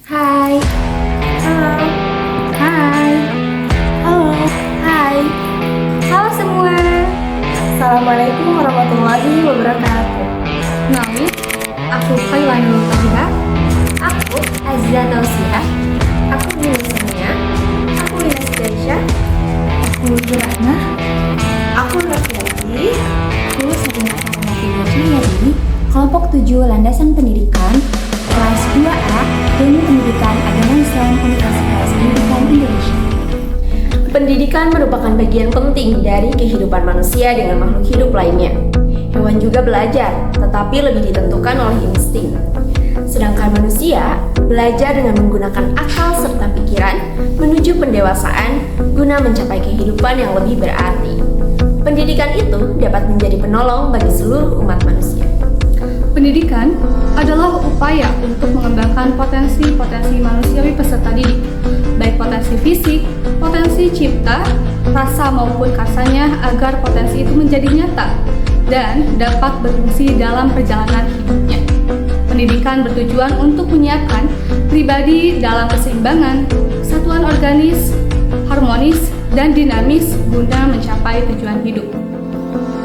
Hai, Halo, hai, halo. hai. Halo semua. Assalamualaikum warahmatullahi wabarakatuh. Kenalin, aku Kailani Nurtahira. Aku Azza Tausiha. Aku Yunisania. Aku Ines Daisha. Aku Zurana. Aku Noviati. Aku Sabrina Farmati Suryadi, kelompok 7 Landasan Pendidikan, kelas 2A, Ilmu Pendidikan Agama Islam Universitas Pendidikan Indonesia. Pendidikan merupakan bagian penting dari kehidupan manusia dengan makhluk hidup lainnya. Hewan juga belajar, tetapi lebih ditentukan oleh insting. Sedangkan manusia belajar dengan menggunakan akal serta pikiran menuju pendewasaan guna mencapai kehidupan yang lebih berarti. Pendidikan itu dapat menjadi penolong bagi seluruh umat manusia. Pendidikan adalah upaya untuk mengembangkan potensi-potensi manusiawi peserta didik, baik potensi fisik, potensi cipta, rasa maupun kasanya agar potensi itu menjadi nyata dan dapat berfungsi dalam perjalanan hidupnya. Pendidikan bertujuan untuk menyiapkan pribadi dalam keseimbangan, kesatuan organis, harmonis, dan dinamis guna mencapai tujuan hidup.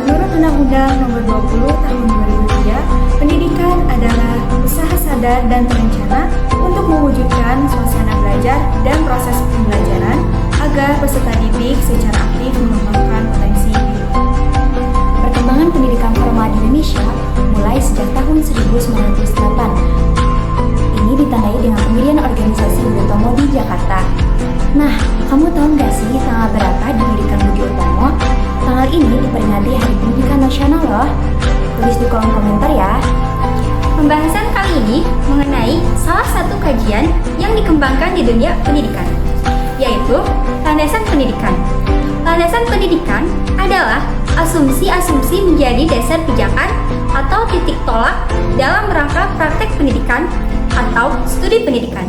Menurut Undang-Undang Nomor 20 Tahun 2003, pendidikan adalah usaha sadar dan terencana untuk mewujudkan suasana belajar dan proses pembelajaran agar peserta didik secara aktif mengembangkan potensi diri. Perkembangan pendidikan formal di Indonesia mulai sejak tahun 1998. Ini ditandai dengan pendirian organisasi Budi Utomo di Jakarta. Nah, kamu tahu nggak sih tanggal berapa didirikan Budi Utomo? Tanggal ini diperingati Hari Pendidikan Nasional loh. Tulis di kolom komentar ya. Pembahasan kali ini mengenai salah satu kajian yang dikembangkan di dunia pendidikan, yaitu landasan pendidikan. Landasan pendidikan adalah asumsi-asumsi menjadi dasar pijakan atau titik tolak dalam rangka praktek pendidikan atau studi pendidikan.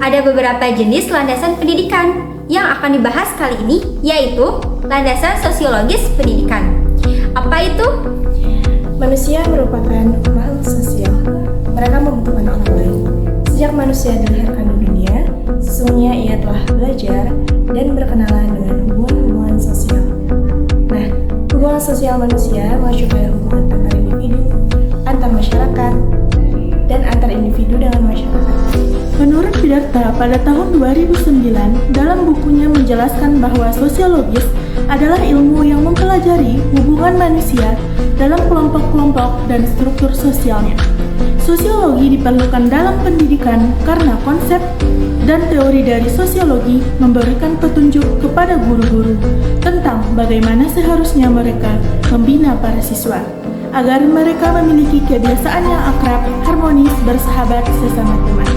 Ada beberapa jenis landasan pendidikan yang akan dibahas kali ini, yaitu landasan sosiologis pendidikan. Apa itu? Manusia merupakan makhluk sosial. Mereka membutuhkan orang lain. Sejak manusia dilahirkan di dunia, sesungguhnya ia telah belajar dan berkenalan dengan hubungan-hubungan sosial. Nah, hubungan sosial manusia mengacu pada hubungan antar individu, antar masyarakat, dan antar individu dengan masyarakat. Menurut Siddhartha pada tahun 2009, dalam bukunya menjelaskan bahwa sosiologis adalah ilmu yang mempelajari hubungan manusia dalam kelompok-kelompok dan struktur sosialnya. Sosiologi diperlukan dalam pendidikan karena konsep dan teori dari sosiologi memberikan petunjuk kepada guru-guru tentang bagaimana seharusnya mereka membina para siswa agar mereka memiliki kebiasaan yang akrab, harmonis, bersahabat sesama teman.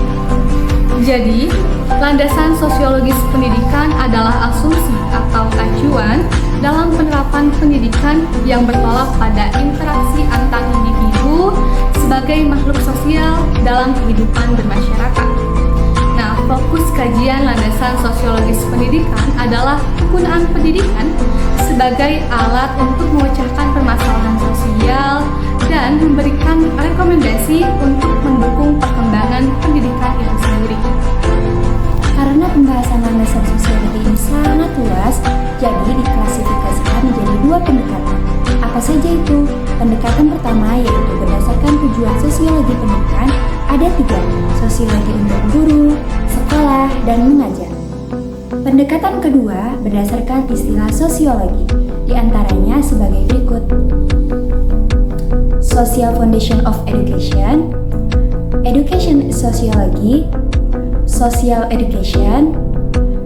Jadi, landasan sosiologis pendidikan adalah asumsi atau acuan dalam penerapan pendidikan yang bertolak pada interaksi antar individu sebagai makhluk sosial dalam kehidupan bermasyarakat. Nah, fokus kajian landasan sosiologis pendidikan adalah penggunaan pendidikan sebagai alat untuk memecahkan permasalahan sosial dan memberikan rekomendasi untuk mendukung perkembangan pendidikan itu sendiri. Karena pembahasan landasan sosiologi ini sangat luas, jadi diklasifikasikan menjadi 2 pendekatan. Apa saja itu? Pendekatan pertama yaitu berdasarkan tujuan sosiologi pendidikan, ada 3, sosiologi untuk guru, sekolah, dan mengajar. Pendekatan kedua berdasarkan istilah sosiologi, diantaranya sebagai berikut. Social Foundation of Education, Education Sociology, Social Education,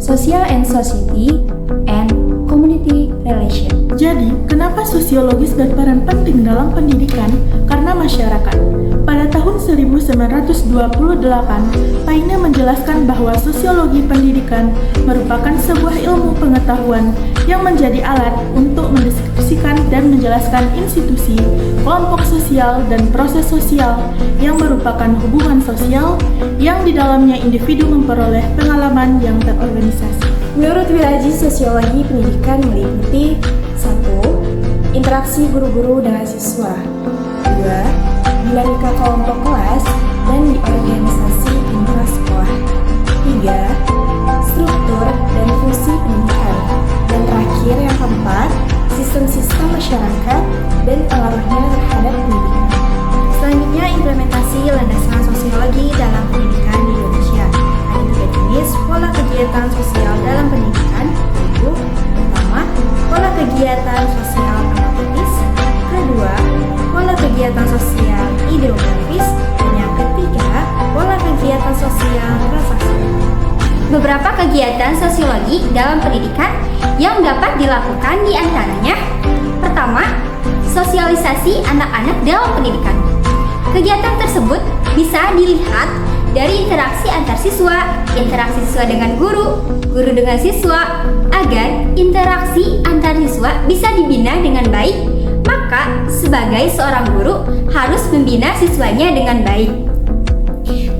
Social and Society, and Community Relation. Jadi, kenapa sosiologis berperan penting dalam pendidikan? Karena masyarakat. Pada tahun 1928, Paine menjelaskan bahwa sosiologi pendidikan merupakan sebuah ilmu pengetahuan yang menjadi alat untuk mendeskripsikan dan menjelaskan institusi, kelompok sosial, dan proses sosial yang merupakan hubungan sosial yang di dalamnya individu memperoleh pengalaman yang terorganisasi. Menurut Wilaji, sosiologi pendidikan meliputi 1. Interaksi guru-guru dengan siswa. 2. Dinamika kelompok kelas dan di organisasi intrasekolah. sosial transaksional. Beberapa kegiatan sosiologi dalam pendidikan yang dapat dilakukan di antaranya: pertama, sosialisasi anak-anak dalam pendidikan. Kegiatan tersebut bisa dilihat dari interaksi antar siswa, interaksi siswa dengan guru, guru dengan siswa. Agar interaksi antar siswa bisa dibina dengan baik, maka sebagai seorang guru harus membina siswanya dengan baik.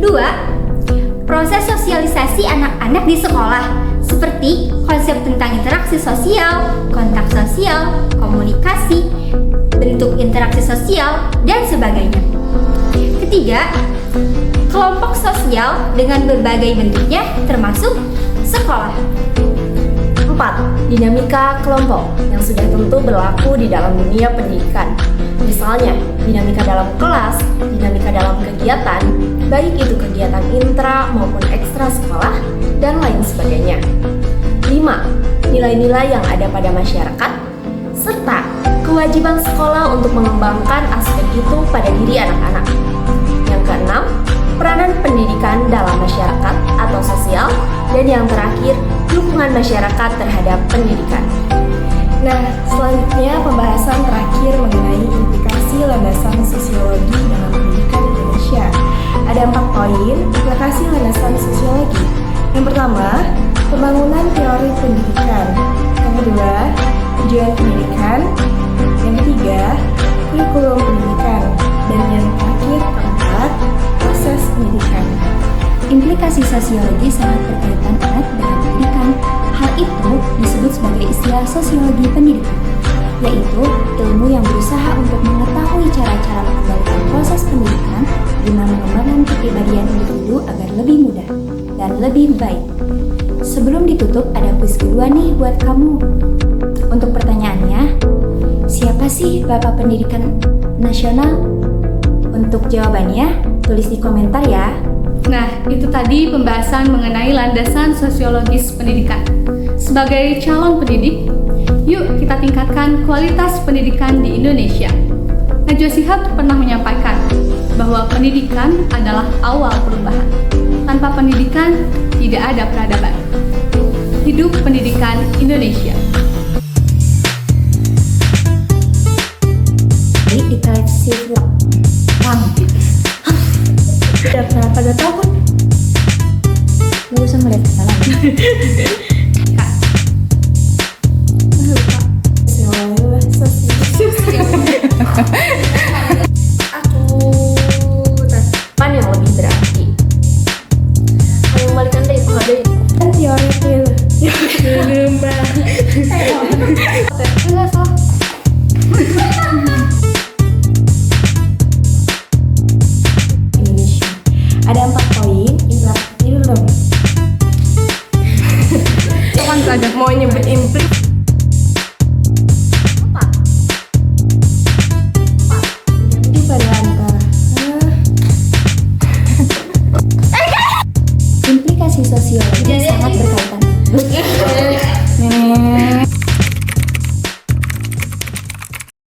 2. Proses sosialisasi anak-anak di sekolah, seperti konsep tentang interaksi sosial, kontak sosial, komunikasi, bentuk interaksi sosial, dan sebagainya. Ketiga, kelompok sosial dengan berbagai bentuknya termasuk sekolah. 4. Dinamika kelompok yang sudah tentu berlaku di dalam dunia pendidikan. Misalnya, dinamika dalam kelas, dinamika dalam kegiatan, baik itu kegiatan intra maupun ekstra sekolah, dan lain sebagainya. 5. Nilai-nilai yang ada pada masyarakat, serta kewajiban sekolah untuk mengembangkan aspek itu pada diri anak-anak. Yang keenam, peranan pendidikan dalam masyarakat atau sosial, dan yang terakhir, dukungan masyarakat terhadap pendidikan. Nah, selanjutnya pembahasan terakhir mengenai implikasi landasan sosiologi dalam pendidikan Indonesia. Ada 4 poin implikasi landasan sosiologi. Yang pertama, pembangunan teori pendidikan. Yang kedua, tujuan pendidikan. Yang ketiga, kurikulum pendidikan. Dan yang terakhir, keempat, proses pendidikan. Implikasi sosiologi sangat berkaitan erat dengan pendidikan. Hal itu disebut sebagai istilah sosiologi pendidikan, yaitu ilmu yang berusaha untuk mengetahui cara-cara mengendalikan proses pendidikan guna mengembangkan kepribadian individu agar lebih mudah dan lebih baik. Sebelum ditutup, ada kuis kedua nih buat kamu. Untuk pertanyaannya, siapa sih Bapak Pendidikan Nasional? Untuk jawabannya, tulis di komentar ya. Nah, itu tadi pembahasan mengenai landasan sosiologis pendidikan. Sebagai calon pendidik, yuk kita tingkatkan kualitas pendidikan di Indonesia. Najwa Shihab pernah menyampaikan bahwa pendidikan adalah awal perubahan. Tanpa pendidikan, tidak ada peradaban. Hidup pendidikan Indonesia. Di televisi vlog. Sudah pada tahun Gak usah ngeliat ke salah. Pan yang lebih berarti. Ayo balikan deh, dari kan teori Mbak. Enggak salah. Indonesia. Ada 4 poin implikasi dulu. Kapan saja mau nyebut implik. Jadi pada antara implikasi sosiologi sangat berkaitan.